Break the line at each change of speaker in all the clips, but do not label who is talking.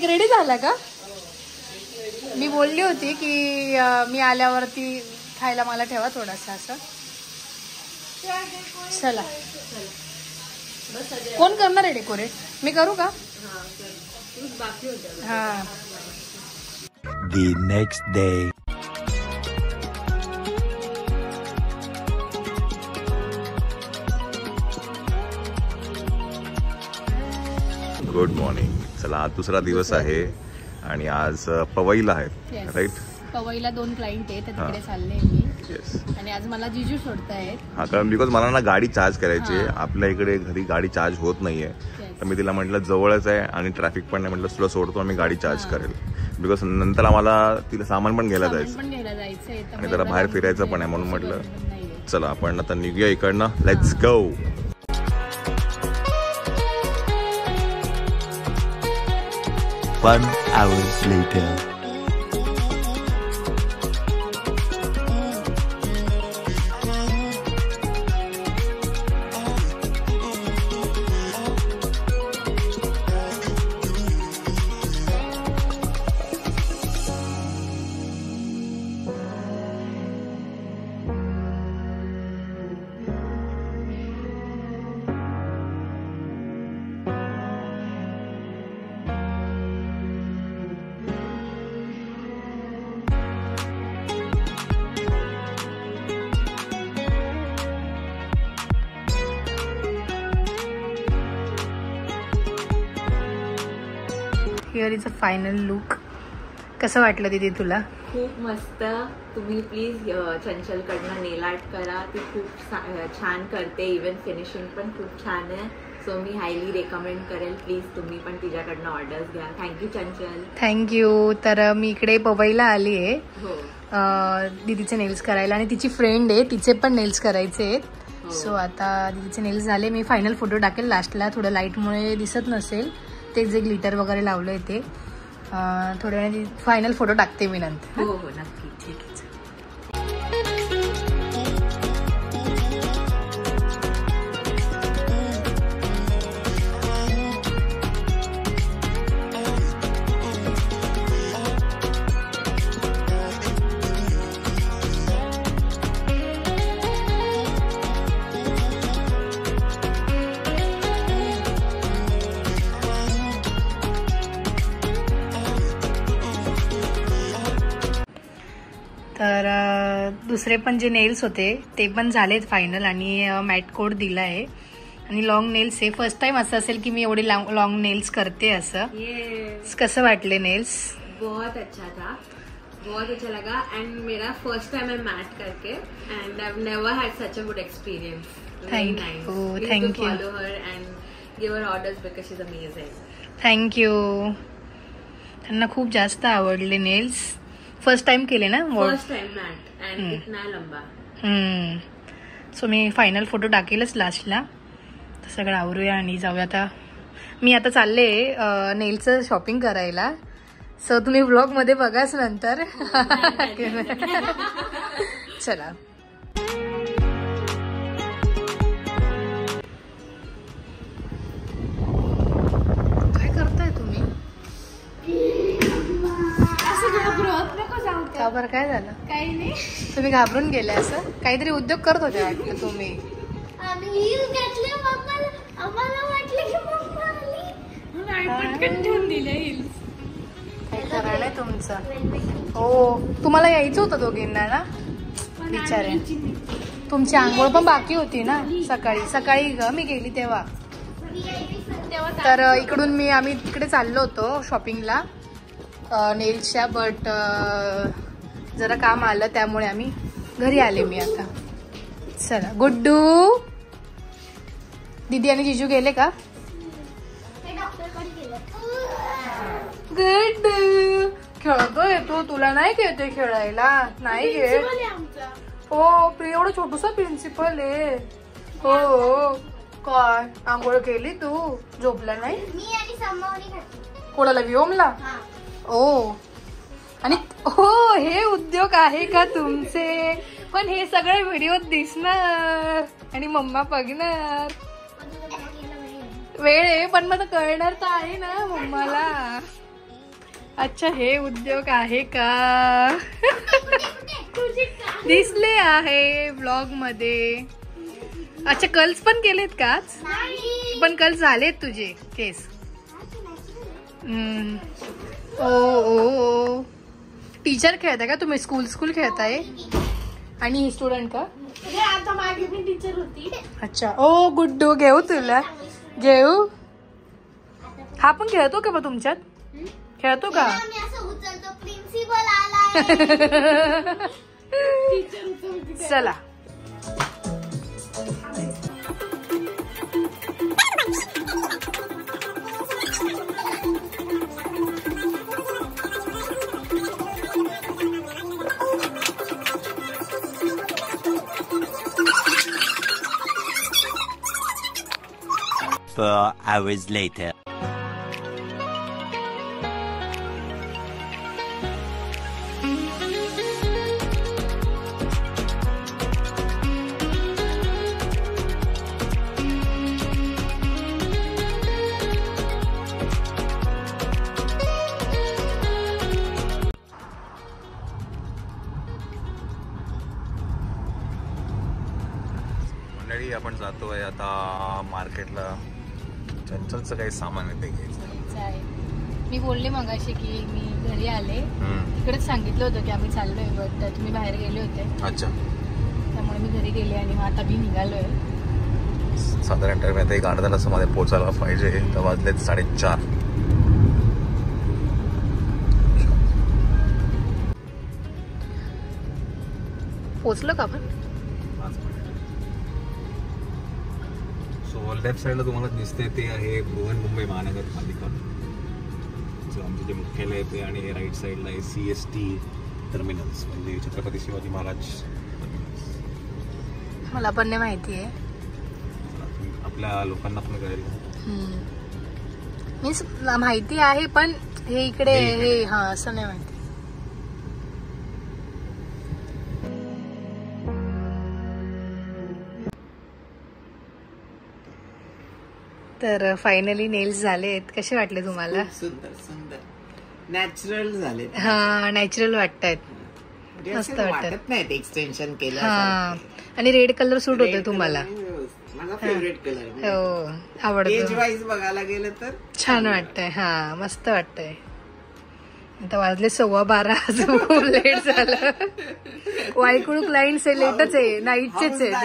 Ready झाला का? मी बोलली होती की मी आल्यावरती खायला मला ठेवा थोडासा असं. चला कोण करणार आहे डेकोरेट? मी करू का? हा.
The next day.
Good morning. चला आज दुसरा दिवस आहे आणि आज पवईला आहे. राईट,
पवईला 2 क्लायंट आहेत, तिकडे चालले मी. आणि आज मला जिजू सोडतायत.
हा, कारण बिकॉज मला ना गाडी चार्ज करायची आहे. आपल्या इकडे घरी गाडी चार्ज होत नाहीये, तर मी तिला म्हटलं जवळच आहे आणि ट्रॅफिक पण नाही, म्हटलं तुला सोडतो आणि गाडी चार्ज करेल. बिकॉज नंतर आम्हाला तिला सामान पण घ्यायला जायचं आणि जरा बाहेर फिरायचं पण आहे, म्हणून म्हटलं चला आपण आता निघूया इकडनं. Let's go.
One hour later.
Here is a final look. कसं वाटलं दीदी तुला?
खूप मस्त. तुम्ही प्लीज चंचलकडनं नेल आर्ट करा, ती खूप छान करते. इव्हन फिनिशिंग पण खूप छान आहे. सो मी हायली रेकमेंड करेल. प्लीज तुम्ही पण तिच्याकडनं ऑर्डर्स घ्या. थँक्यू चंचल.
थँक्यू. तर मी इकडे पवईला आली आहे
हो,
दीदीचे नेल्स करायला आणि तिची फ्रेंड आहे, तिचे पण नेल्स करायचे आहेत. सो आता दीदीचे नेल्स झाले. मी फायनल फोटो टाकेल लास्टला. थोडं लाईटमुळे दिसत नसेल ते जे ग्लिटर वगैरे लावलंय ते. थोड्या वेळाने फायनल फोटो टाकते मी नंतर.
हो हो नक्की. ठीक आहे.
तर दुसरे पण जे नेल्स होते ते पण झालेत फायनल आणि मॅट कोड दिला आहे आणि लॉंग नेल्स आहे. फर्स्ट टाइम असं असेल की मी एवढे लॉंग नेल्स करते असं. कसं वाटले नेल्स?
बहुत अच्छा था, बहुत अच्छा लगा. एंड मेरा फर्स्ट टाइम है मैट करके and I have never had such a good experience.
Thank you.
Follow her and give her orders because she is amazing.
Thank you. त्यांना खूप जास्त आवडले नेल्स. फर्स्ट टाइम केले ना?
फर्स्ट टाइम मैट एंड इतना लंबा.
सो मी final photo टाकेलच लास्टला. तर सगळं आवरूया आणि जाऊया. आता मी आता चालले नेलचं शॉपिंग करायला. सो तुम्ही व्लॉग मध्ये बघाच नंतर. चला. काय करताय तुम्ही? का बरं, काय झालं? काही नाही. तुम्ही घाबरून गेले असं? काहीतरी उद्योग करत होते वाटतं तुम्ही. काय करायला तुमचं? हो, तुम्हाला यायचं होतं दोघींना ना? विचारे. तुमची आंघोळ पण बाकी होती ना सकाळी सकाळी मी गेली तेव्हा. तर इकडून आम्ही तिकडे चाललो होतो शॉपिंगला नेल्सच्या, बट जरा काम आलं त्यामुळे आम्ही घरी आले. मी आता चला. गुड्डू, दीदी आणि जिजू गेले का? गुड्डू खेळतोय तो. तुला नाही खेळतोय खेळायला? नाही खेळ. हो, एवढं छोटूसा प्रिन्सिपल आहे. हो काय आंघोळ केली तू? झोपला नाही? कोणाला? व्योमला? ओ. आणि हो, हे उद्योग आहे का तुमचे? पण हे सगळे व्हिडिओ दिसणार आणि मम्मा बघणार. वेळ आहे पण मला कळणार तर आहे ना मम्माला. अच्छा हे उद्योग आहे का? दिसले आहे ब्लॉग मध्ये. अच्छा कर्ल्स पण केलेत का आज? पण कर्ल्स झालेत तुझे केस? ओ ओ टीचर खेळताय का तुम्ही? स्कूल खेळताय आणि ही स्टुडंट का?
आता मागे पण टीचर होती.
अच्छा ओ गुड्डू घेऊ तुला घेऊ. हा पण खेळतो का मग तुमच्यात? खेळतो का?
प्रिन्सिपल आला.
चला
Four hours later.
मंडळी आपण जातोय आता मार्केटला. चंचलचं काही सामान आहे ते घ्यायचं.
मी बोलले मगाशी की मी घरी आले तिकडेच सांगितलं होतं की आम्ही चाललोय बट तुम्ही बाहेर गेले होते.
अच्छा
त्यामुळे मी घरी गेले आणि आता मी निघालोय.
साधारण टाइम आता 1 अर्धा तासामध्ये पोहोचायला पाहिजे. तर वाजलेत 4:30.
पोचलो का आपण?
सो लेफ्ट साईडला तुम्हाला दिसतंय ते आहे बृहन्मुंबई महानगरपालिका, जो आमचं जे मुख्यालय आहे ते. आणि हे राईट साईडला आहे CST टर्मिनल्स, म्हणजे छत्रपती शिवाजी महाराज टर्मिनल्स.
मला पण नाही माहिती आहे.
आपल्या लोकांना पण कळेल.
मीन्स माहिती आहे पण हे इकडे हे हा असं नाही माहिती. तर फायनली नेल्स झालेत. कसे वाटले तुम्हाला?
सुंदर सुंदर नॅचरल झाले.
हा नॅचरल वाटतायत. मस्त
वाटत नाही एक्सटेन्शन केलं.
हा आणि रेड कलर सूट होतोय तुम्हाला.
माझा फेवरेट कलर.
हो आवडतो.
एज वाईज बघायला गेलं तर
छान वाटतंय. हा मस्त वाटतंय. आता वाजले 12:15. लेट झालं. वायकुळ क्लायंट्स आहे, लेटच आहे, नाईटचेच आहेत.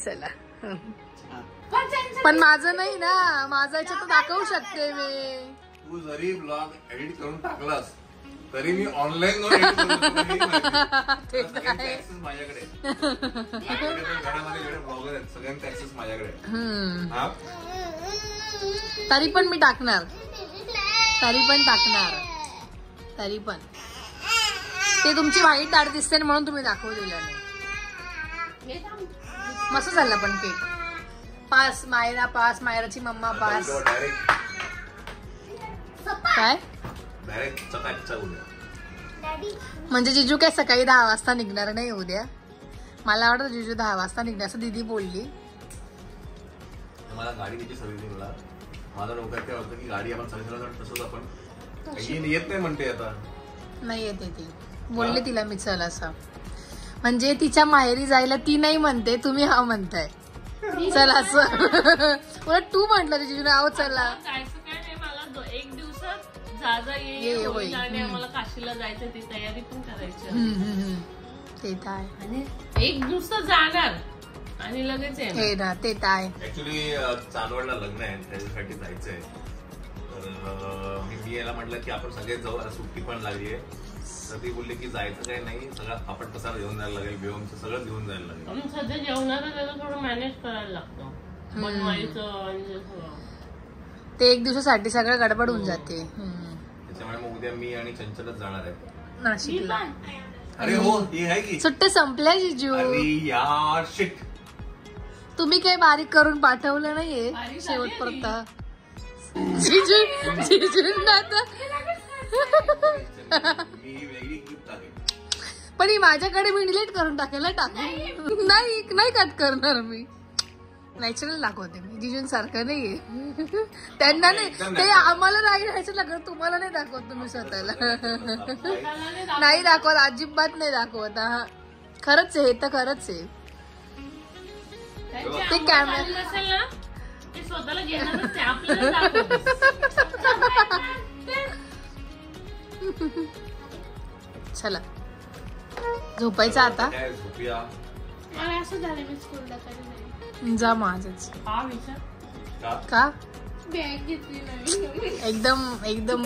चला पण माझं नाही ना, माझं याच्यात दाखवू शकते मी.
तू जरी ब्लॉग एडिट करून टाकलास तरी मी ऑनलाईन माझ्याकडे घरामध्ये जेवढे ब्लॉगर आहेत सगळ्यांचा ऍक्सेस माझ्याकडे.
तरी पण मी टाकणार. तरी पण ते तुमची वाईट दाढ दिसते म्हणून तुम्ही दाखवू दिलं नाही. मस्त झाला पण केक. पास मायरा पास, मायराची मम्मा पास. काय म्हणजे जिजू काय सकाळी 10 वाजता निघणार नाही उद्या? मला वाटतं जिजू 10 वाजता निघणार असं दीदी बोलली.
मला गाडी किती सवय दिला. माझं डोक्यात काय होतं की गाडी आपण सगळं तसंच आपण येत नाही म्हणते. आता नाही
येते ती. बोलले तिला मी चल असं. म्हणजे तिच्या माहेरी जायला ती नाही म्हणते, तुम्ही हा म्हणताय चल असं. उलट तू म्हटलं जिजूने आहो चला.
मला 1 दिवसात जा येईल आणि आम्हाला काशीला जायचं ती तयारी पण करायची.
ते तर आहे.
आणि 1 दिवसात जाणार आणि लगेच
हे ना ते तर आहे.
ऍक्च्युली चांदवडला लग्न आहे त्याच्यासाठी जायचंय. तर मी याला म्हटलं की आपण सगळेच जाऊ, सुट्टी पण लागली आहे. तर ती बोलली की जायचं काही नाही, सगळं आपण पसार घेऊन जायला लागेल, बेहोमचं सगळं घेऊन जायला लागेल.
सध्या जेवणाचं त्याला थोडं मॅनेज करायला लागतं, बनवायचं आणि
ते 1 दिवसासाठी सगळं गडबड होऊन जाते.
त्याच्यामुळे मग उद्या मी आणि चंचलच जाणार आहे
नाशिकला.
अरे हो हे आहे की
सुट्टे संपल्या जिजू.
अरे यार शिट.
तुम्ही काही बारीक करून पाठवलं नाहीये शेवटपर्यंत. जिजूंना पण ही माझ्याकडे मी डिलीट करून टाकेल. टाकू नाही कट करणार मी. नॅचरल दाखवते मी, जिजूंसारखं नाहीये. त्यांना नाही, ते आम्हाला नाही राहायचं लागत, तुम्हाला नाही दाखवत तुम्ही स्वतःला. नाही दाखवत, अजिबात नाही दाखवत. हा खरंच आहे, हे तर खरंच आहे. ते कॅमेरा
असेल ना ते स्वतःला घेणारच आहे, आपल्याला दाखवत.
चला झोपायचं आता.
मला असं झालं मी स्कूलला तरी नाही.
जा माझच
हा विचार
का
बॅग घेतली नाही
एकदम